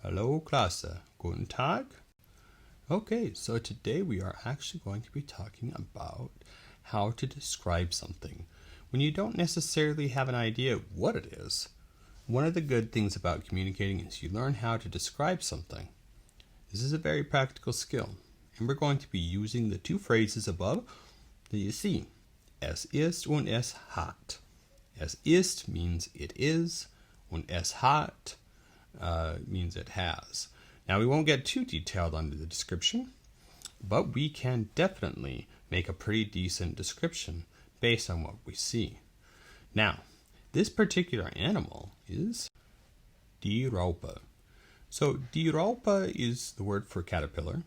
Hallo Klasse, guten Tag. Okay, so today we are actually going to be talking about how to describe something when you don't necessarily have an idea what it is. One of the good things about communicating is you learn how to describe something. This is a very practical skill, and we're going to be using the two phrases above that you see. Es ist und es hat. Es ist means it is, und es hat means it has. Now, we won't get too detailed under the description, but we can definitely make a pretty decent description based on what we see. Now, this particular animal is die Raupe. So, die Raupe is the word for caterpillar.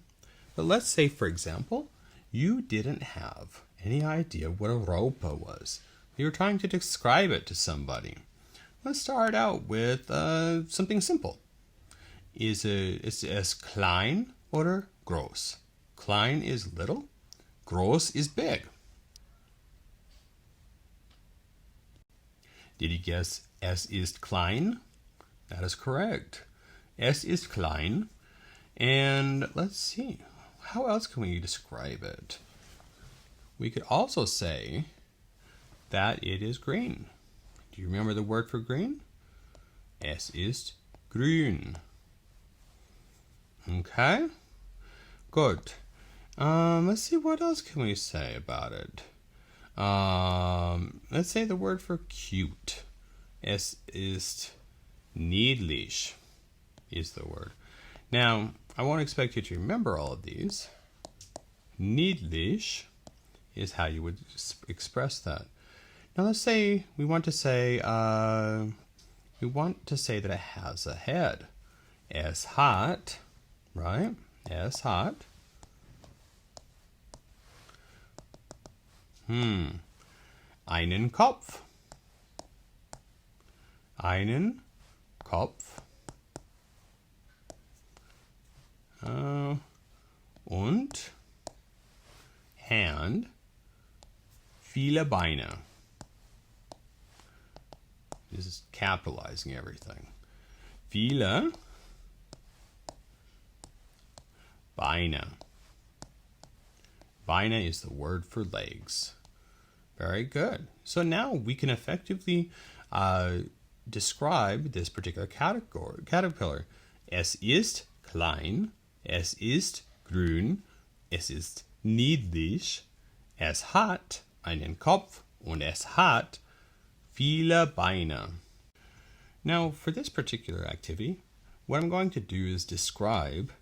But let's say, for example, you didn't have any idea what a Raupe was. You were trying to describe it to somebody. Let's start out with something simple. Ist es klein oder groß? Klein is little, groß is big. Did you guess es ist klein? That is correct. Es ist klein. And let's see, how else can we describe it? We could also say that it is green. Do you remember the word for green? Es ist grün. Okay, good. Let's see, what else can we say about it? Let's say the word for cute. Es ist niedlich is the word. Now, I won't expect you to remember all of these. Niedlich is how you would express that. Now, let's say we want to say that it has a head. Es hat, right? Es hat. Einen Kopf. Einen Kopf. Und Hand. Viele Beine. This is capitalizing everything. Viele Beine. Beine is the word for legs. Very good. So now we can effectively describe this particular caterpillar. Es ist klein. Es ist grün. Es ist niedlich. Es hat einen Kopf und es hat viele Beine. Now, for this particular activity, what I'm going to do is describe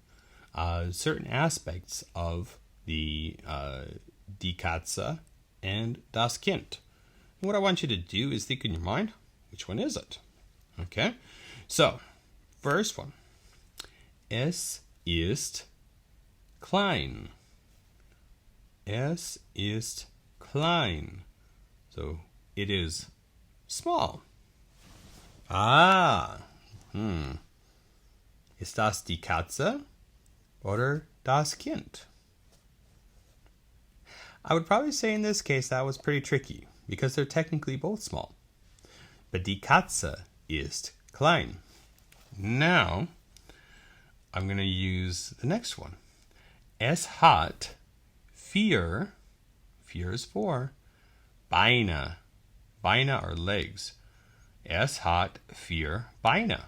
certain aspects of die Katze and das Kind. And what I want you to do is think in your mind, which one is it? Okay, so first one. Es ist klein. Es ist klein. So it is small. Ist das die Katze oder das Kind? I would probably say in this case that was pretty tricky because they're technically both small. But die Katze ist klein. Now, I'm going to use the next one. Es hat vier is four, Beine. Beine are legs. Es hat vier Beine.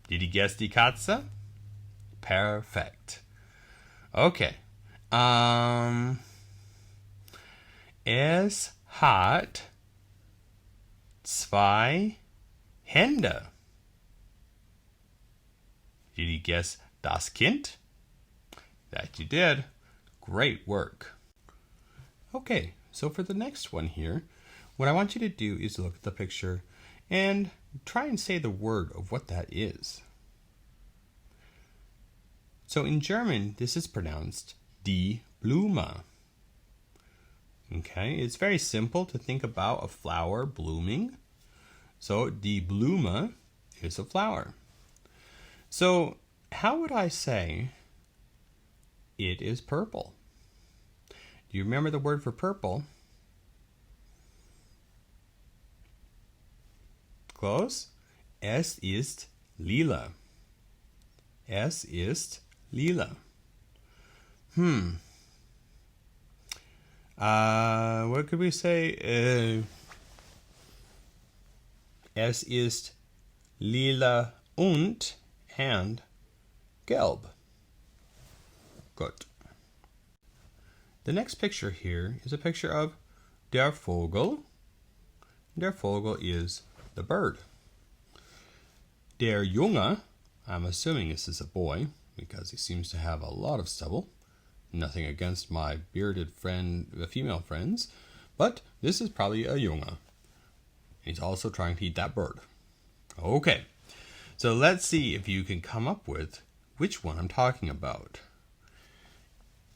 Did you guess die Katze? Perfect. Okay. Es hat zwei Hände. Did you guess das Kind? That you did. Great work. Okay, so for the next one here, what I want you to do is look at the picture and try and say the word of what that is. So in German, this is pronounced die Blume. Okay, it's very simple to think about a flower blooming. So die Blume is a flower. So how would I say it is purple? Do you remember the word for purple? Close. Es ist lila. Es ist lila. What could we say? Es ist lila und and gelb. Good. The next picture here is a picture of der Vogel. Der Vogel is the bird. Der Junge, I'm assuming this is a boy because he seems to have a lot of stubble. Nothing against my bearded female friends, but this is probably a Junge. He's also trying to eat that bird. Okay, so let's see if you can come up with which one I'm talking about.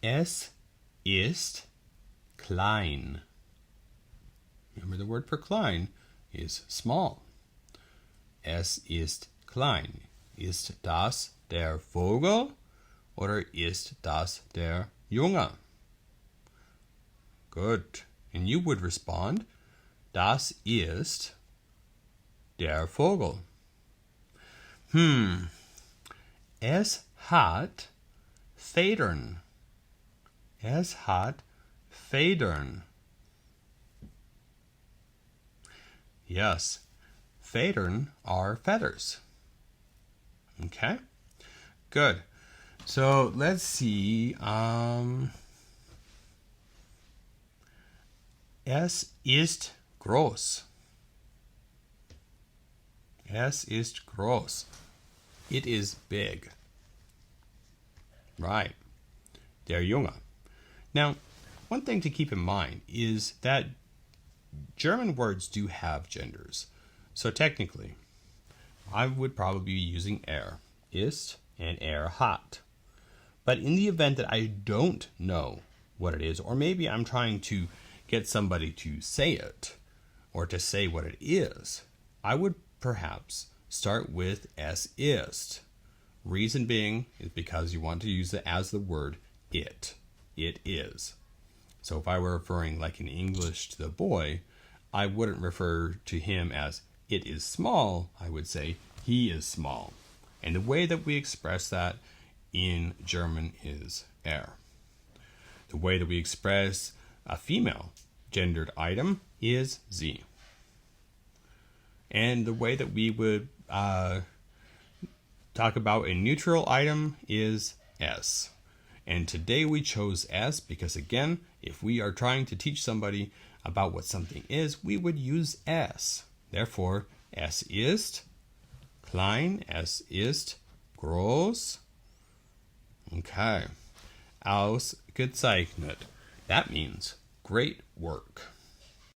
Es ist klein. Remember, the word for klein is small. Es ist klein. Ist das der Vogel oder ist das der Junge? Good. And you would respond, das ist der Vogel. Es hat Federn. Es hat Federn. Yes, Federn are feathers. Okay, good. So let's see. Es ist groß. Es ist groß. It is big. Right. Der Junge. Now, one thing to keep in mind is that German words do have genders. So technically, I would probably be using ist and hat. But in the event that I don't know what it is, or maybe I'm trying to get somebody to say it, or to say what it is, I would perhaps start with es ist. Reason being is because you want to use it as the word it. It is. So if I were referring like in English to the boy, I wouldn't refer to him as it is small. I would say he is small. And the way that we express that in German is The way that we express a female gendered item is sie. And the way that we would talk about a neutral item is es. And today we chose es because, again, if we are trying to teach somebody about what something is, we would use es. Therefore, es ist klein, es ist groß. Okay. Ausgezeichnet. That means great work.